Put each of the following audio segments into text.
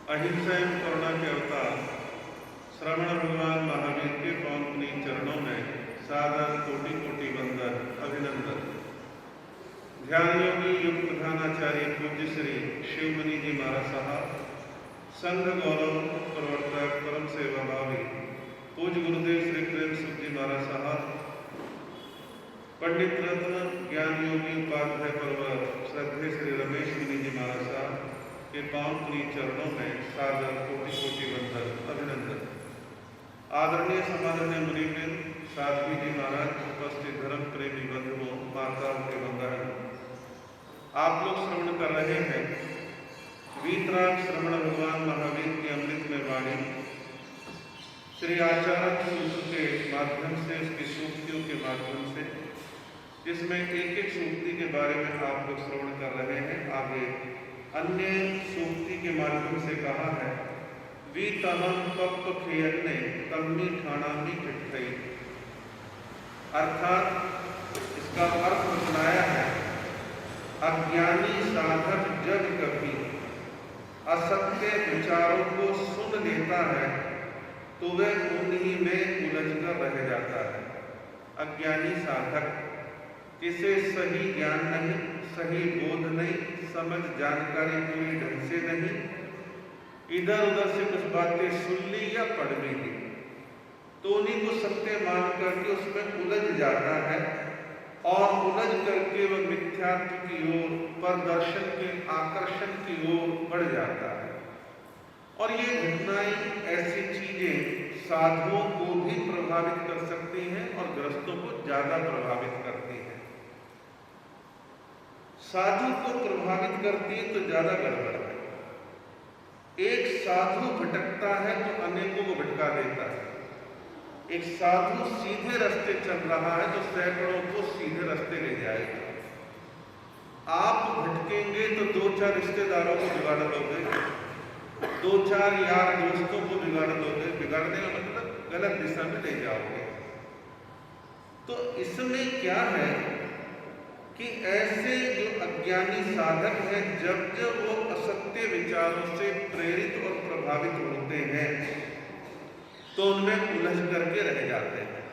अहिंसा एवं करुणा के अवतार श्रवण भगवान महावीर के पावन पुनीत चरणों में सादर कोटि कोटि वंदन अभिनंदन। ध्यान योगी युग प्रधानाचार्य पूज्य श्री शिवमुनि जी महाराज साहब, संघ गौरव प्रवर्तक परम सेवा भावी पूज्य गुरुदेव श्री प्रेम सुख जी महाराज साहब, पंडित रत्न ज्ञान योगी उपाध्याय पर्वत श्रद्धे श्री रमेश मुनि जी महाराज साहब के पावन पुनीत चरणों में सादर कोटि कोटि वंदन अभिनंदन। आदरणीय समादरणीय मुनिवृंद, साध्वी जी महाराज, उपस्थित धर्म प्रेमी बंधुओं, माताओं के बंधुओं, आप लोग श्रवण कर रहे हैं वीतराग श्रवण भगवान महावीर की अमृतमय वाणी श्री आचार्य सूत्र के माध्यम से, उसकी सूक्तियों के माध्यम से, जिसमें एक एक सूक्ति के बारे में आप लोग श्रवण कर रहे हैं। आगे अन्य सूक्ति के माध्यम से कहा है वीतहम पप्प खेयन्ने तम्मी ठाणामी चिट्ठई, अर्थात इसका अर्थ बताया है अज्ञानी साधक जब कभी असत्य विचारों को सुन लेता है तो वह उन्हीं में उलझकर रह जाता है। अज्ञानी साधक जिसे सही ज्ञान नहीं, सही बोध नहीं, समझ जानकारी पूरी ढंग से नहीं, इधर उधर से कुछ बातें सुन ली या पढ़ भी ली तो उन्हीं को सत्य मान करके उसमें उलझ जाता है और उलझ करके वह मिथ्यात्व की ओर, परदर्शन के आकर्षण की ओर बढ़ जाता है। और ये घटनाएं, ऐसी चीजें साधुओं को भी प्रभावित कर सकती हैं और ग्रस्तों को ज्यादा प्रभावित करती हैं। साधु को प्रभावित करती है तो ज्यादा गड़बड़ है। एक साधु भटकता है तो अनेकों को भटका देता है। एक साधु सीधे रास्ते चल रहा है तो सैकड़ों को सीधे रास्ते ले जाएगा। आप भटकेंगे तो दो चार रिश्तेदारों को बिगाड़ दोगे, दो चार यार दोस्तों को बिगाड़ दोगे। बिगाड़ने का मतलब गलत दिशा में ले जाओगे। तो इसमें क्या है कि ऐसे जो अज्ञानी साधक हैं, जब जब वो असत्य विचारों से प्रेरित और प्रभावित होते हैं तो उनमें उलझ करके रह जाते हैं।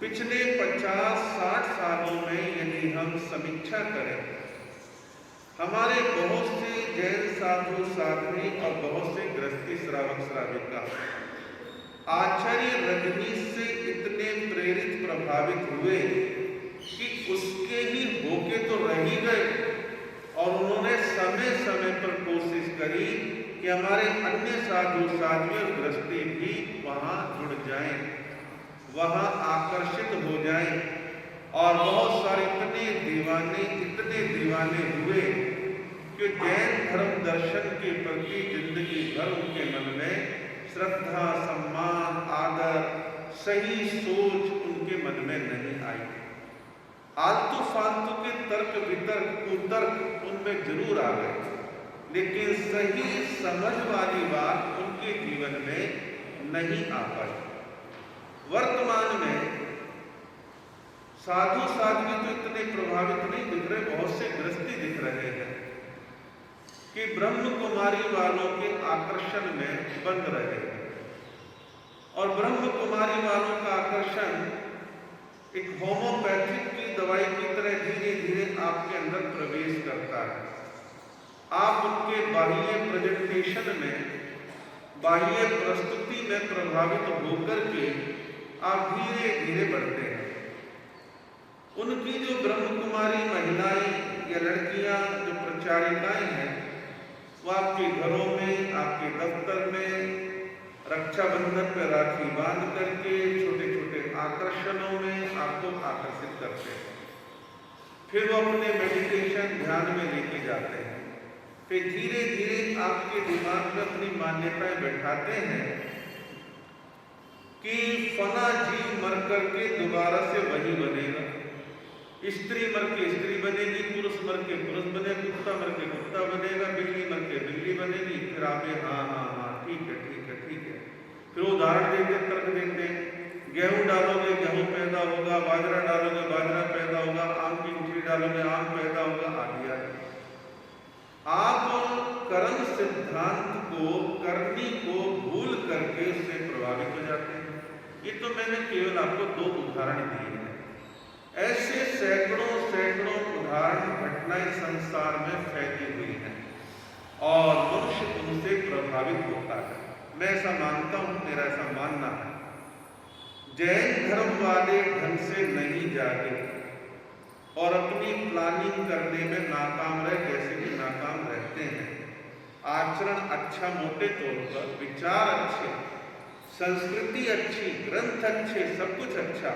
पिछले 50-60 सालों में यदि हम समीक्षा करें, हमारे बहुत से जैन साधु साध्वी और बहुत से गृहस्थी श्रावक श्राविका आचार्य रजनीश से इतने प्रेरित प्रभावित हुए कि उसके ही होके तो रह ही गए और उन्होंने समय समय पर कोशिश करी कि हमारे अन्य साधु साध्वी और गृहस्थी भी वहां जुड़ जाएं, वहां आकर्षित हो जाएं। और बहुत सारे इतने दीवाने हुए कि जैन धर्म दर्शन के प्रति जिंदगी भर उनके मन में श्रद्धा, सम्मान, आदर, सही सोच उनके मन में नहीं आई। आलतू फालतू के तर्क वितर्क कुतर्क उनमें जरूर आ गए, लेकिन सही समझ वाली बात उनके जीवन में नहीं आ पाई। वर्तमान में साधु साध्वी तो इतने प्रभावित नहीं दिख रहे, बहुत से गृहस्थी दिख रहे हैं कि ब्रह्म कुमारी वालों के आकर्षण में बंध रहे हैं। और ब्रह्म कुमारी वालों का आकर्षण एक होम्योपैथिक की दवाई की तरह धीरे धीरे आपके अंदर प्रवेश करता है। आप उनके बाह्य प्रेजेंटेशन में, बाह्य प्रस्तुति में प्रभावित होकर के आप धीरे धीरे बढ़ते हैं। उनकी जो ब्रह्म कुमारी महिलाएं या लड़कियां, जो प्रचारिकाएं हैं, वो आपके घरों में, आपके दफ्तर में रक्षाबंधन पर राखी बांध करके छोटे छोटे आकर्षणों में आपको आकर्षित करते हैं। फिर वो अपने मेडिटेशन ध्यान में लेके जाते हैं। फिर धीरे धीरे आपके दिमाग में अपनी मान्यताएं बैठाते हैं कि फना जीव मर करके दोबारा से वही बनेगा, स्त्री मर के स्त्री बनेगी, पुरुष मर के पुरुष बनेगा, कुत्ता मर के कुत्ता बनेगा, बिल्ली मर के बिल्ली बनेगी। फिर आप हाँ ठीक है। फिर उदाहरण देते, तर्क देते, गेहूं डालोगे गेहूं पैदा होगा, बाजरा डालोगे बाजरा पैदा होगा, आम की गुठली डालोगे आम पैदा होगा, आदि। आप कर्म सिद्धांत को, करनी को भूल करके उससे प्रभावित हो जाते हैं। ये तो मैंने केवल आपको 2 उदाहरण दिए हैं। ऐसे सैकड़ों सैकड़ों उदाहरण घटनाएं संसार में फैली हुई हैं और मनुष्य उनसे प्रभावित होता है। मैं ऐसा मानता हूं, मेरा ऐसा मानना है। जैन धर्म वाले ढंग से नहीं जागे और अपनी प्लानिंग करने में नाकाम रहे, जैसे कि नाकाम रहते हैं। आचरण अच्छा मोटे तौर पर, विचार अच्छे, संस्कृति अच्छी, ग्रंथ अच्छे, सब कुछ अच्छा,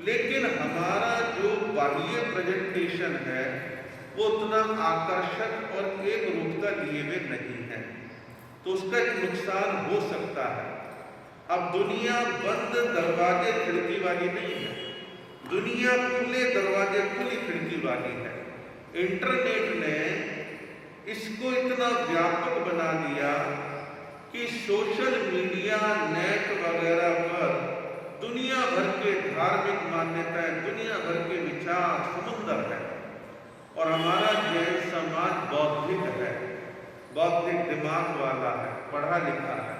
लेकिन हमारा जो बाह्य प्रेजेंटेशन है वो उतना आकर्षक और एक रूपता लिए हुए नहीं है, तो उसका एक नुकसान हो सकता है। अब दुनिया बंद दरवाजे खिड़की वाली नहीं है, दुनिया खुले दरवाजे खुली खिड़की वाली है। इंटरनेट ने इसको इतना व्यापक बना दिया कि सोशल मीडिया, नेट वगैरह पर दुनिया भर के धार्मिक मान्यताएं, दुनिया भर के विचार समुद्र है। और हमारा जैन समाज बौद्धिक है, बौद्धिक दिमाग वाला है, पढ़ा लिखा है।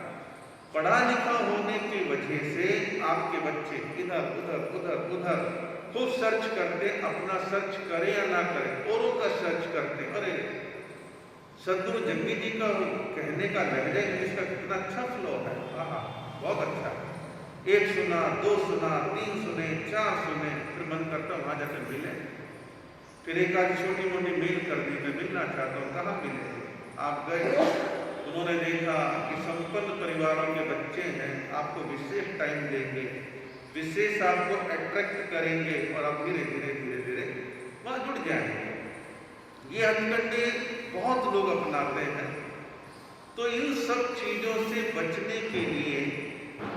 पढ़ा लिखा होने की वजह से आपके बच्चे इधर उधर उधर उधर खूब सर्च करते, अपना सर्च करें या ना करें, औरों का सर्च करते। अरे सदगुरु जग्गी जी का कहने का लहजा इंग्लिश का कितना अच्छा फ्लो है, बहुत अच्छा। 1 सुना, 2 सुना, 3 सुने, 4 सुने, फिर मन करता वहां जाकर मिले। फिर एक आधी छोटी मोटी मेल कर दी, मैं मिलना चाहता हूँ, कहाँ मिले? आप गए, उन्होंने देखा कि संपन्न परिवारों के बच्चे हैं, आपको विशेष टाइम देंगे, विशेष आपको अट्रैक्ट करेंगे और आप धीरे धीरे धीरे धीरे वहां जुड़ जाएंगे। ये हथकंडे बहुत लोग अपनाते हैं। तो इन सब चीजों से बचने के लिए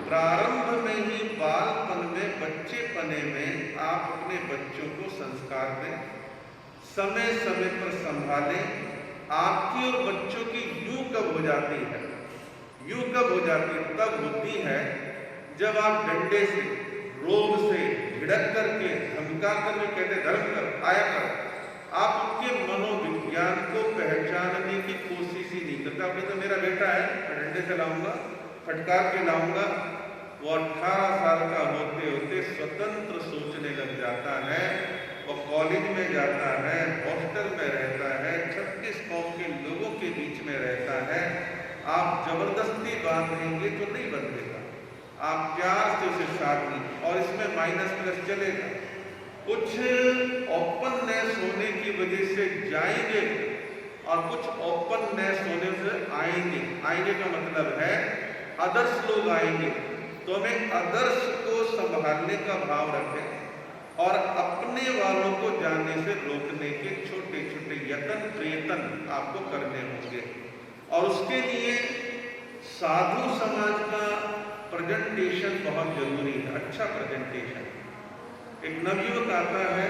प्रारंभ में ही, बालपन में, बच्चेपने में आप अपने बच्चों को संस्कार दें, समय समय पर संभालें। आपकी और बच्चों की यूं कब हो जाती है, यूं कब हो जाती है? तब होती है जब आप डंडे से, रोब से भिड़क करके, धमका कर कहते धर्म कर, आया कर, आप उनके मनोविज्ञान को पहचानने की कोशिश ही नहीं करते। आप कहते मेरा बेटा है, मैं डंडे से लाऊंगा, फटकार के लाऊंगा। वो 18 साल का होते होते स्वतंत्र सोचने लग जाता है, वो कॉलेज में जाता है, हॉस्टल में रहता है, 36 कौम के लोगों के बीच में रहता है। आप जबरदस्ती बांधेंगे तो नहीं बंधेगा, आप प्यार से उसे साथ, और इसमें माइनस प्लस चलेगा। कुछ ओपननेस होने की वजह से जाएंगे और कुछ ओपननेस होने से आएंगे। आएंगे का मतलब है आदर्श लोग आएंगे, तो हमें आदर्श को संभालने का भाव रखें और अपने वालों को जाने से रोकने के छोटे छोटे यत्न प्रयत्न आपको करने होंगे। और उसके लिए साधु समाज का प्रेजेंटेशन बहुत जरूरी है, अच्छा प्रेजेंटेशन। एक नवयुवक आता है,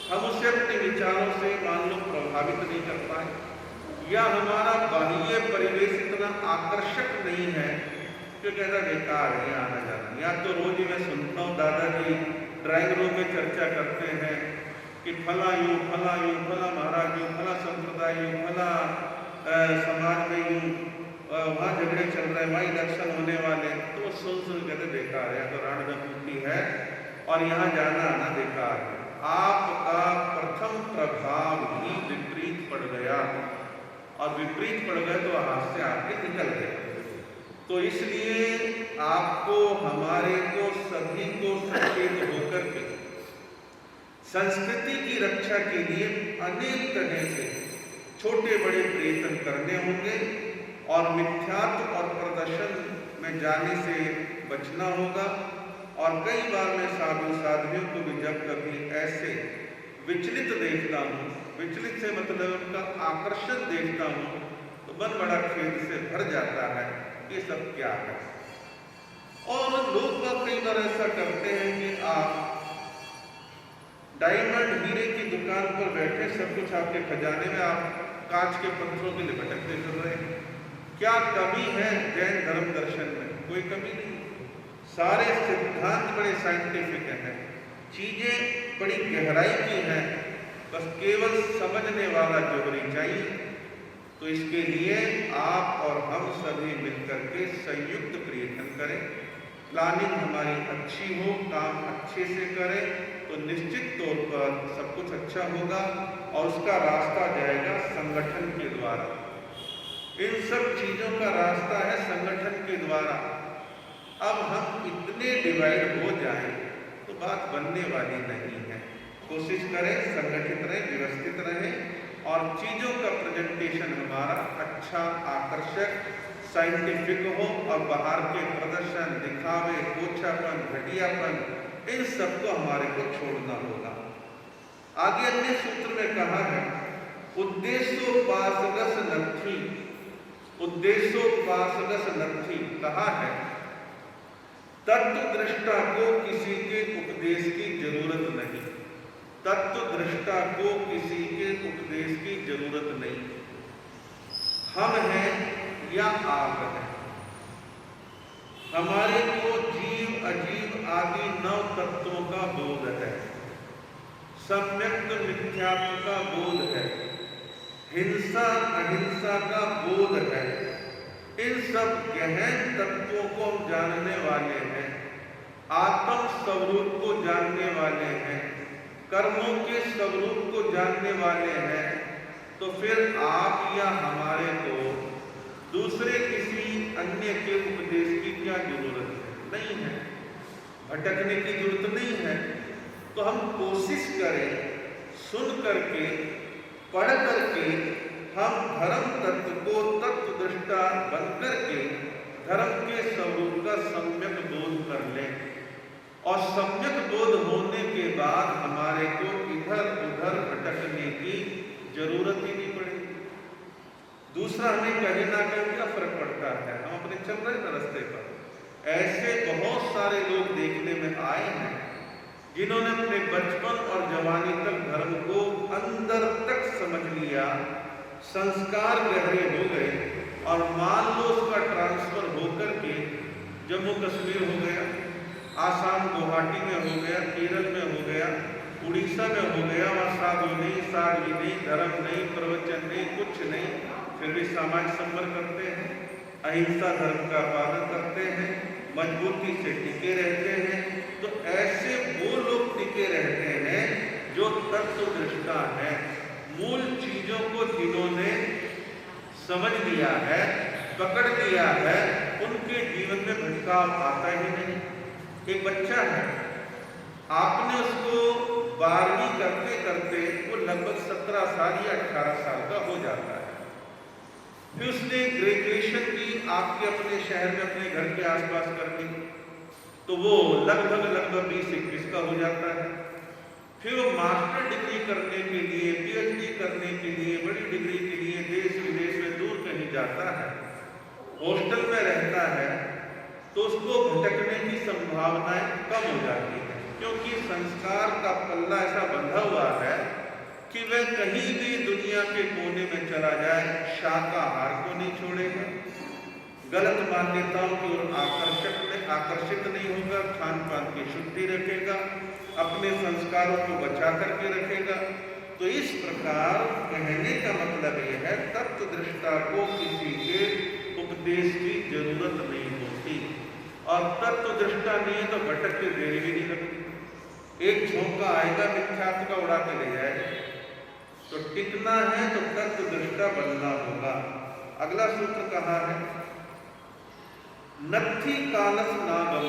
हम उसे अपने विचारों से मान लो प्रभावित नहीं कर पाए, या हमारा बाह्य परिवेश इतना आकर्षक नहीं है कि कहता बेकार है आना जाना। या तो रोज ही मैं सुनता हूँ दादाजी ड्राइंग रूम में चर्चा करते हैं कि फला यूं, फला यूं, फला महाराज यूं, फला संप्रदाय यूं, फला समाज में यूं, वहाँ झगड़े चल रहे हैं, वहाँ इलेक्शन होने वाले। तो सुन कहते बेकार है, तो रणनीति है और यहाँ जाना आना बेकार है। आपका प्रथम प्रभाव ही विपरीत पड़ गया, और विपरीत पड़ गए तो हाथ से आके निकल गए। तो इसलिए आपको, हमारे को, सभी को सचेत होकर के संस्कृति की रक्षा के लिए अनेक तरह से छोटे बड़े प्रयत्न करने होंगे और मिथ्यात्व और प्रदर्शन में जाने से बचना होगा। और कई बार मैं साधु साधुओं को भी जब कभी ऐसे विचलित देखता हूँ, विचलित से मतलब उनका आकर्षण देखता हूँ, तो मन बड़ा खेद से भर जाता है, ये सब क्या है। और लोग कई बार ऐसा करते हैं कि आप डायमंड हीरे की दुकान पर बैठे, सब कुछ आपके खजाने में, आप कांच के पत्थरों के लिए भटकते चल रहे हैं। क्या कमी है जैन धर्म दर्शन में? कोई कमी नहीं। सारे सिद्धांत बड़े साइंटिफिक हैं, चीजें बड़ी गहराई की हैं, बस केवल समझने वाला जोहरी चाहिए। तो इसके लिए आप और हम सभी मिलकर के संयुक्त प्रयत्न करें, प्लानिंग हमारी अच्छी हो, काम अच्छे से करें, तो निश्चित तौर पर सब कुछ अच्छा होगा और उसका रास्ता जाएगा संगठन के द्वारा। इन सब चीजों का रास्ता है संगठन के द्वारा। अब हम इतने डिवाइड हो जाएं तो बात बनने वाली नहीं है। कोशिश करें, संगठित रहें, व्यवस्थित रहें और चीजों का प्रेजेंटेशन हमारा अच्छा, आकर्षक, साइंटिफिक हो और बाहर के प्रदर्शन, दिखावे, पोछापन, घटियापन, इन सबको हमारे को छोड़ना होगा। आगे अन्य सूत्र में कहा है उद्देश्योपासगस नत्थि, उद्देश्योपासगस नत्थि कहा है तत्वदृष्टा को किसी के उपदेश की जरूरत नहीं, तत्वदृष्टा को किसी के उपदेश की जरूरत नहीं। हम हैं या आप हैं, हमारे को जीव अजीव आदि नव तत्वों का बोध है, सम्यक्त मिथ्यात्व का बोध है, हिंसा अहिंसा का बोध है। इन सब गहन तत्वों को हम जानने वाले हैं, आत्म स्वरूप को जानने वाले हैं, कर्मों के स्वरूप को जानने वाले हैं। तो फिर आप या हमारे को दूसरे किसी अन्य के उपदेश की क्या जरूरत है? नहीं है। भटकने की जरूरत नहीं है। तो हम कोशिश करें, सुन करके, पढ़ करके हम धर्म तत्व को तत्वदृष्टा बनकर के धर्म के स्वरूप का सम्यक बोध कर लें और सम्यक बोध होने के बाद हमारे को इधर उधर भटकने की जरूरत ही नहीं पड़ेगी। दूसरा, हमें कहीं ना कहीं क्या फर्क पड़ता है, हम अपने चल रहे हैं रास्ते पर। ऐसे बहुत सारे लोग देखने में आए हैं जिन्होंने अपने बचपन और जवानी तक धर्म को अंदर तक समझ लिया, संस्कार गहरे हो गए और मान लो उसका ट्रांसफर होकर के जम्मू कश्मीर हो गया, आसाम गुवाहाटी में हो गया, केरल में हो गया, उड़ीसा में हो गया, वहाँ साधु नहीं, साध्वी नहीं, धर्म नहीं, प्रवचन नहीं, कुछ नहीं, फिर भी सामाजिक संपर्क करते हैं, अहिंसा धर्म का पालन करते हैं, मजबूती से टिके रहते हैं। तो ऐसे वो लोग टिके रहते हैं जो तत्वदृष्टा है, मूल चीजों को जिन्होंने समझ लिया है, पकड़ लिया है, उनके जीवन में भटकाव आता ही नहीं। एक बच्चा है, आपने उसको 12वीं करते करते वो लगभग 17 साल या 18 साल का हो जाता है। फिर उसने ग्रेजुएशन की आपके अपने शहर में अपने घर के आसपास कर ली, तो वो लगभग 20-21 का हो जाता है। फिर वो मास्टर डिग्री करने के लिए, पीएचडी करने के लिए, बड़ी डिग्री के लिए देश विदेश में दूर कहीं जाता है, हॉस्टल में रहता है, तो उसको भटकने की संभावनाएं कम हो जाती है, क्योंकि संस्कार का पल्ला ऐसा बंधा हुआ है कि वह कहीं भी दुनिया के कोने में चला जाए शाकाहार को नहीं छोड़ेगा, गलत मान्यताओं की ओर आकर्षित नहीं होगा, खान पान की शुद्धि रखेगा, अपने संस्कारों को बचा करके रखेगा। तो इस प्रकार कहने का मतलब यह है तत्वदृष्टा को किसी के उपदेश की जरूरत नहीं होती, और तत्वदृष्टा नहीं है तो भटक के देर भी नहीं लगती। एक झोंका आएगा मिथ्यात्व का उड़ा के ले जाएगा। तो टिकना है तो तत्वदृष्टा बनना होगा। अगला सूत्र कहा है नत्थि कालस नागम,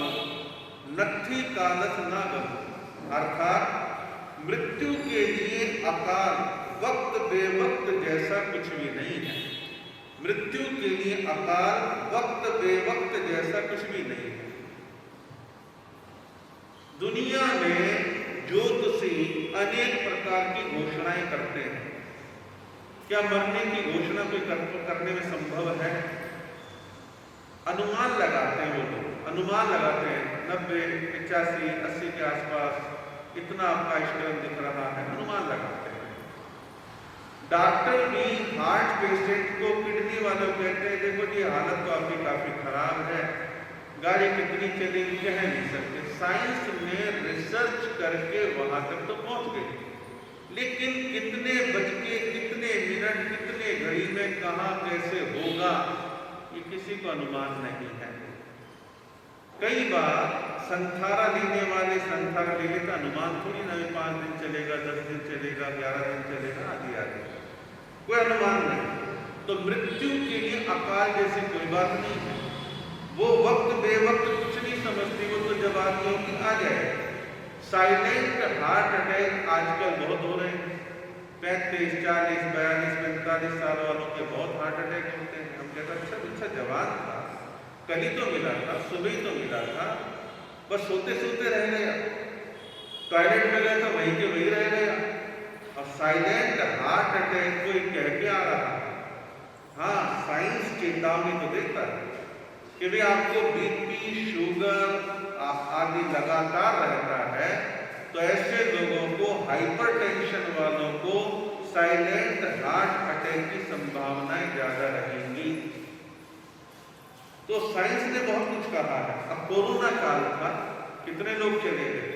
नत्थि कालस नागम, अर्थात मृत्यु के लिए अकाल वक्त बेवक्त जैसा कुछ भी नहीं है। मृत्यु के लिए अकाल वक्त बेवक्त जैसा कुछ भी नहीं है। दुनिया में ज्योतिषी अनेक प्रकार की घोषणाएं करते हैं। क्या मरने की घोषणा कोई करने में संभव है? अनुमान लगाते हैं वो लोग, अनुमान लगाते हैं 90, 85, 80 के आसपास इतना आपका आयुष्काल दिख रहा है, अनुमान लगाते हैं। डॉक्टर भी हार्ट पेशेंट को, किडनी वालों कहते हैं देखो जी हालत तो आपकी काफी खराब है, गाड़ी कितनी चलेगी कह नहीं सकते। साइंस ने रिसर्च करके वहां तक तो पहुंच गई, लेकिन कितने बज के कितने मिनट कितने घड़ी में कहां कैसे होगा ये किसी को अनुमान नहीं है। कई बार संथारा लेने वाले संथारा लेने का अनुमान थोड़ी ना 5 दिन चलेगा, 10 दिन चलेगा, 11 दिन चलेगा, आदि आदि, कोई अनुमान नहीं। तो मृत्यु के लिए अकाल जैसी कोई बात नहीं है। वो वक्त बेवक्त कुछ नहीं समझती, वो तो जब आदमियों की आ जाए। साइलेंट हार्ट अटैक आजकल बहुत हो रहे हैं। 35, 40, 42, 45 साल वालों के बहुत हार्ट अटैक होते हैं। हम कहते अच्छा जवान था, कल ही तो मिला था, सुबह ही तो मिला था, बस सोते सोते रह गया, टॉयलेट में गया था वहीं के वहीं रह गया। और साइलेंट हार्ट अटैक कोई कह के आ रहा है। हाँ, साइंस चेतावनी तो देता है कि भाई आपको बीपी शुगर आदि लगातार रहता है, तो ऐसे लोगों को, हाइपरटेंशन वालों को साइलेंट हार्ट अटैक की संभावनाएं ज्यादा रहेंगी। तो साइंस ने बहुत कुछ कहा है। अब कोरोना काल था, कितने लोग चले गए,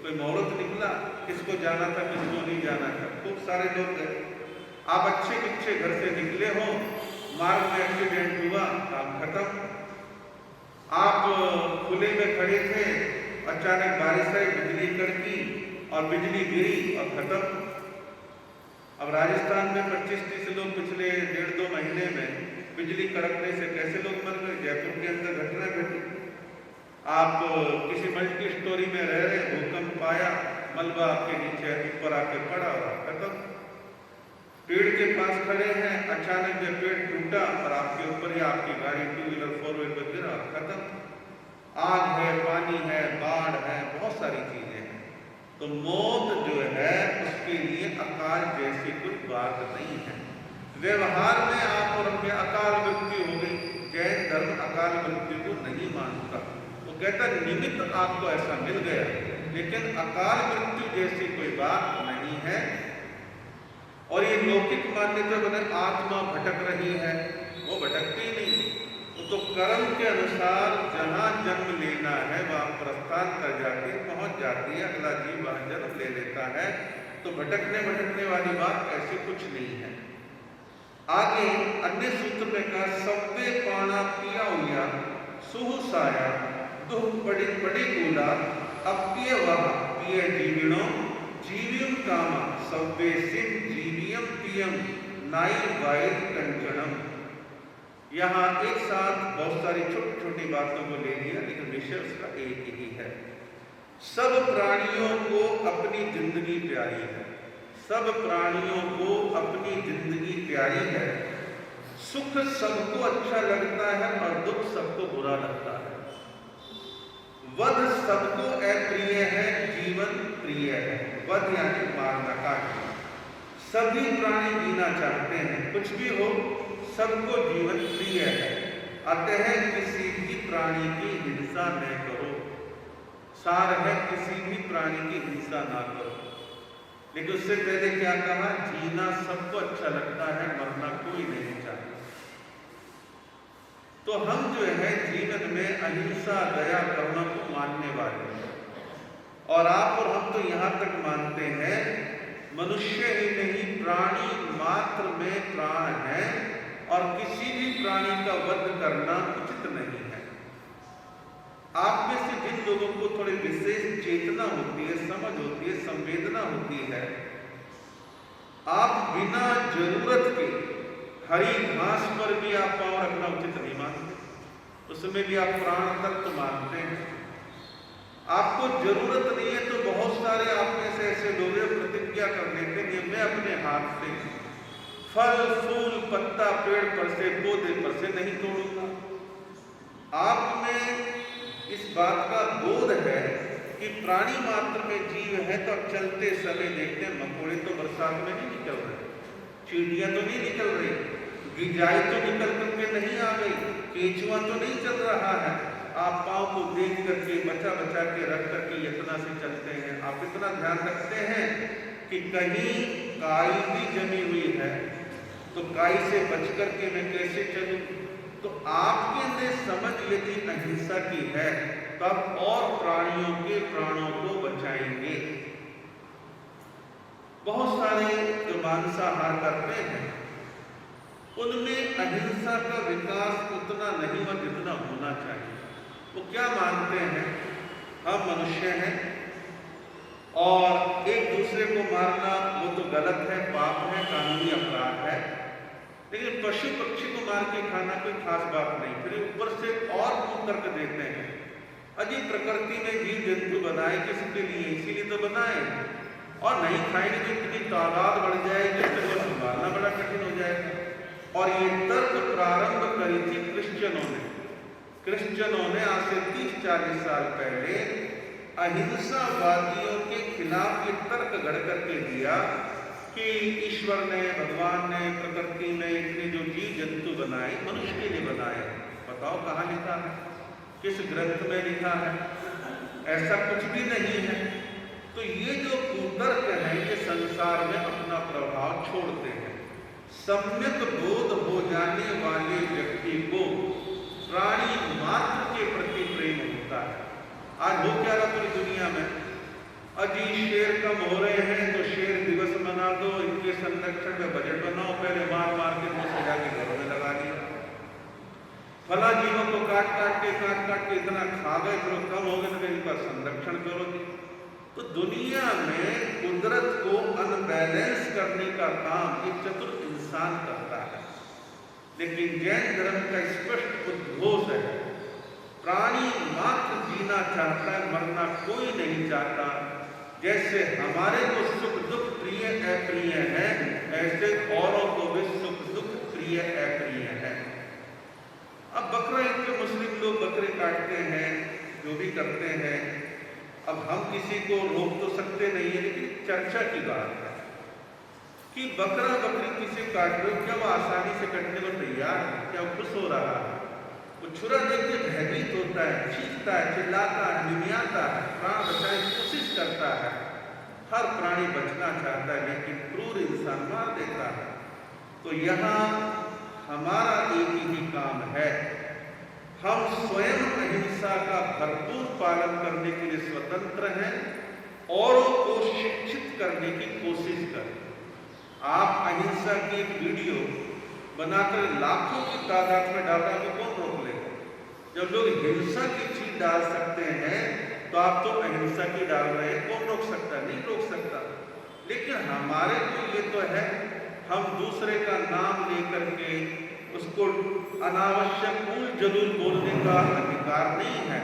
कोई मुहूर्त निकला, किसको जाना था किसको नहीं जाना था, खूब सारे लोग गए। आप अच्छे घर से निकले हो, मार्ग में एक्सीडेंट हुआ, काम खत्म। आप खुले में खड़े थे, अचानक बारिश आई, बिजली कड़की और बिजली गिरी और खत्म। अब राजस्थान में 25-30 लोग पिछले 1.5-2 महीने में बिजली कड़कने से कैसे लोग मर गए। जयपुर के अंदर घटना घटी। आप किसी मल्टी स्टोरी में रह रहे, भूकंप आया, मलबा आपके नीचे ऊपर आके पड़ा और खत्म। पेड़ के पास खड़े हैं, अचानक जब पेड़ टूटा और आपके ऊपर या आपकी गाड़ी 2 व्हीलर 4 व्हीलर पर गिरा, खत्म। आग है, पानी है, बाढ़ है, बहुत सारी चीजें हैं। तो मौत जो है उसके लिए अकाल जैसी कोई बात नहीं है। व्यवहार में आप और अपने अकाल मृत्यु हो गई। जैन धर्म अकाल मृत्यु को नहीं मानता, वो कहता निमित्त आपको ऐसा मिल गया, लेकिन अकाल मृत्यु जैसी कोई बात नहीं है। और ये लौकिक मान्यता बने आत्मा भटक रही है, वो भटकती नहीं। वो तो कर्म के अनुसार जहां जन्म लेना है वहां प्रस्थान कर जाती है, पहुंच जाती है, अगला जीव वहां जन्म ले लेता है। तो भटकने वाली बात ऐसी कुछ नहीं है। आगे अन्य सूत्र में कहा, सव्वे पाणा पिया हुआ सुहुसाया दुख बड़ी बड़ी कूला अप्य वह पिय जीविणो जीवियम कामा सव्वे सिम जीवियम पियम नाई वाइद कंचनम। यहाँ एक साथ बहुत सारी छोटी छोटी बातों को ले लिया, लेकिन विषय उसका एक ही है। सब प्राणियों को अपनी जिंदगी प्यारी है, सब प्राणियों को अपनी जिंदगी प्यारी है। सुख सबको अच्छा लगता है और दुख सबको बुरा लगता है। वध सबको अप्रिय है, जीवन प्रिय है। वध यानी मारना, काटना। सभी प्राणी जीना चाहते हैं, कुछ भी हो सबको जीवन प्रिय है। अतः किसी भी प्राणी की हिंसा न करो। सार है किसी भी प्राणी की हिंसा ना करो। लेकिन उससे पहले क्या कहा, जीना सबको अच्छा लगता है, मरना कोई नहीं चाहता। तो हम जो है जीवन में अहिंसा दया करुणा को मानने वाले हैं। और आप और हम तो यहाँ तक मानते हैं मनुष्य ही नहीं प्राणी मात्र में प्राण है और किसी भी प्राणी का वध करना उचित नहीं है। आप में से जिन लोगों को थोड़ी विशेष चेतना होती है, समझ होती है, संवेदना होती है, आप बिना जरूरत के हरी घास पर भी आप पांव रखना उचित नहीं मानते, उसमें भी आप प्राण तत्व मानते हैं। आपको जरूरत नहीं है तो बहुत सारे आप में से ऐसे लोग प्रतिज्ञा कर लेते हैं मैं अपने हाथ से फल फूल पत्ता पेड़ पर से पौधे पर से नहीं तोड़ूंगा। आप में इस बात का बोध है कि प्राणी मात्र में जीव है, तो अब चलते समय देखते हैं मकोड़े तो बरसात में नहीं निकल रहे, चिड़ियां तो नहीं निकल रही, गिरजाई तो निकल करके नहीं आ गई, केंचुआ तो नहीं चल रहा है। आप पाँव को देख करके बचा बचा के रख करके यत्ना से चलते हैं। आप इतना ध्यान रखते हैं कि कहीं काई भी जमी हुई है तो काई से बच करके मैं कैसे चलूं। तो आपके अंदर समझ यदि अहिंसा की है तो आप और प्राणियों के प्राणों को बचाएंगे। बहुत सारे जो मांसाहार करते हैं उनमें अहिंसा का विकास उतना नहीं हुआ जितना होना चाहिए। वो क्या मानते हैं, हम मनुष्य हैं और एक दूसरे को मारना वो तो गलत है, पाप है, कानूनी अपराध है, लेकिन पशु पक्षी को मार के खाना कोई खास बात नहीं। फिर ऊपर से और तर्क देते हैं, अजी प्रकृति में जीव जंतु बनाए किसके लिए, इसीलिए तो बनाए, और नहीं खाएंगे तो इतनी तादाद बढ़ जाएगी तो संभालना बड़ा कठिन हो जाएगा। और ये तर्क प्रारंभ करी थी क्रिश्चियनों ने आज से 30-40 साल पहले अहिंसावादियों के खिलाफ ये तर्क गढ़ करके दिया कि ईश्वर ने, भगवान ने प्रकृति में इतने जो जीव जंतु बनाए मनुष्य के लिए बनाए। बताओ कहाँ लिखा है, किस ग्रंथ में लिखा है? ऐसा कुछ भी नहीं है। तो ये जो कुतर्क है ये संसार में अपना प्रभाव छोड़ते हैं। सम्यक बोध हो जाने वाले व्यक्ति को प्राणी मात्र के प्रति प्रेम होता है। आज हो क्या रहा पूरी दुनिया में, अजी शेर कम हो रहे हैं तो शेर दिवस मना दो, इनके संरक्षण में बजट बनाओ, पहले मार मार के वो सजा के घरों में लगा दिया। फला जीवों को काट काट के इतना खा गए, फिर कम हो गए तो इनका संरक्षण करोगे। तो दुनिया में कुदरत को अनबैलेंस करने का काम एक चतुर इंसान करता है। लेकिन जैन धर्म का स्पष्ट उद्घोष है, प्राणी मात्र जीना चाहता है, मरना कोई नहीं चाहता। जैसे हमारे को सुख दुख प्रिय अप्रिय है, ऐसे औरों को भी सुख दुख प्रिय अप्रिय है। अब बकरा ईद पे मुस्लिम लोग बकरे काटते हैं, जो भी करते हैं। अब हम किसी को रोक तो सकते नहीं है, लेकिन चर्चा की बात है कि बकरा बकरी किसी काट रहे हो, क्या वो आसानी से कटने को तैयार है? क्या वो खुश हो रहा है? वो छुरा देख के भयभीत होता है, चीखता है, चिल्लाता है, निमियाता है, प्राण बचाने की कोशिश करता है। हर प्राणी बचना चाहता है, लेकिन क्रूर इंसान मार देता है। तो यहाँ हमारा एक ही काम है, हम स्वयं अहिंसा का भरपूर पालन करने के लिए स्वतंत्र हैं, औरों को शिक्षित करने की कोशिश करें। आप अहिंसा की एक वीडियो बनाकर लाखों की तादाद में डालने को कौन रोक लेगा? जब लोग हिंसा की चीज डाल सकते हैं तो आप तो अहिंसा की डाल रहे हैं, कौन रोक सकता? नहीं रोक सकता। लेकिन हमारे को ये तो है, हम दूसरे का नाम लेकर के उसको अनावश्यक उल जलूल बोलने का अधिकार नहीं है,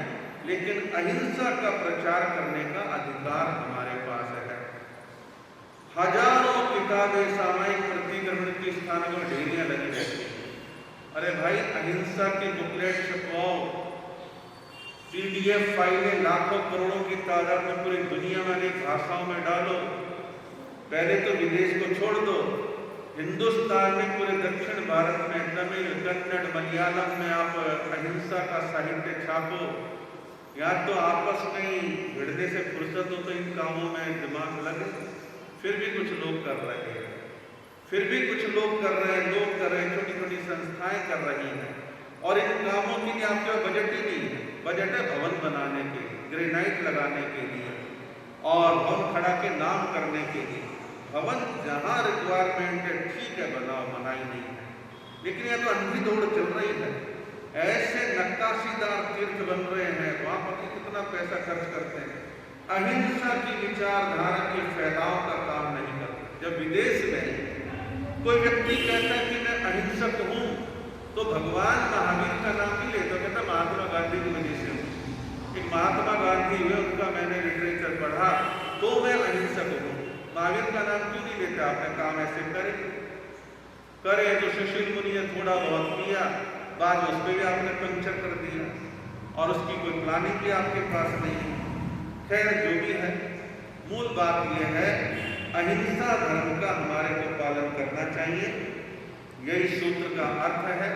लेकिन अहिंसा का प्रचार करने का अधिकार हमारे पास है। हजारों किताबें सामयिक प्रतिक्रमण के स्थानों में ढेरियां लगी रहती हैं। अरे भाई, अहिंसा के बुकलेट छपवाओ, PDF फाइलें लाखों करोड़ों की तादाद में पूरी दुनिया में अनेक भाषाओं में डालो। पहले तो विदेश को छोड़ दो, हिंदुस्तान में पूरे दक्षिण भारत में तमिल, कन्नड़, मलयालम में आप अहिंसा का साहित्य छापो। या तो आपस में भिड़ने से फुर्सत हो तो इन कामों में दिमाग लगे। फिर भी कुछ लोग कर रहे हैं, लोग कर रहे हैं, छोटी छोटी संस्थाएं कर रही हैं। और इन कामों के लिए आपके पास बजट ही नहीं है। बजट है भवन बनाने के लिए, ग्रेनाइट लगाने के लिए और भवन खड़ा के नाम करने के लिए। भवन जहाँ रिक्वायरमेंट है ठीक है बनाओ, मनाही नहीं है। लेकिन यह तो अंधी दौड़ चल रही है। ऐसे नक्काशीदार तीर्थ बन रहे हैं, वहाँ पर कितना पैसा खर्च करते हैं, अहिंसा की विचारधारा के फैलाव का काम नहीं करते। जब विदेश में कोई व्यक्ति कहता है कि मैं अहिंसक हूँ तो भगवान महावीर का नाम नहीं लेता, कहता महात्मा गांधी की वजह से हूँ। एक महात्मा गांधी हुए, उनका मैंने लिटरेचर पढ़ा तो मैं अहिंसक हूँ। महावीर का नाम क्यों नहीं लेते? आपने काम ऐसे करे तो सुशील मुनि ने थोड़ा बहुत किया, बाद उस पर भी आपने पंक्चर कर दिया और उसकी कोई प्लानिंग भी आपके पास नहीं है। खैर, जो भी है, मूल बात यह है अहिंसा धर्म का हमारे को पालन करना चाहिए। यही सूत्र का अर्थ है।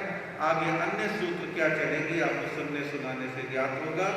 आगे अन्य सूत्र क्या चलेंगे आपको सुनने सुनाने से ज्ञात होगा।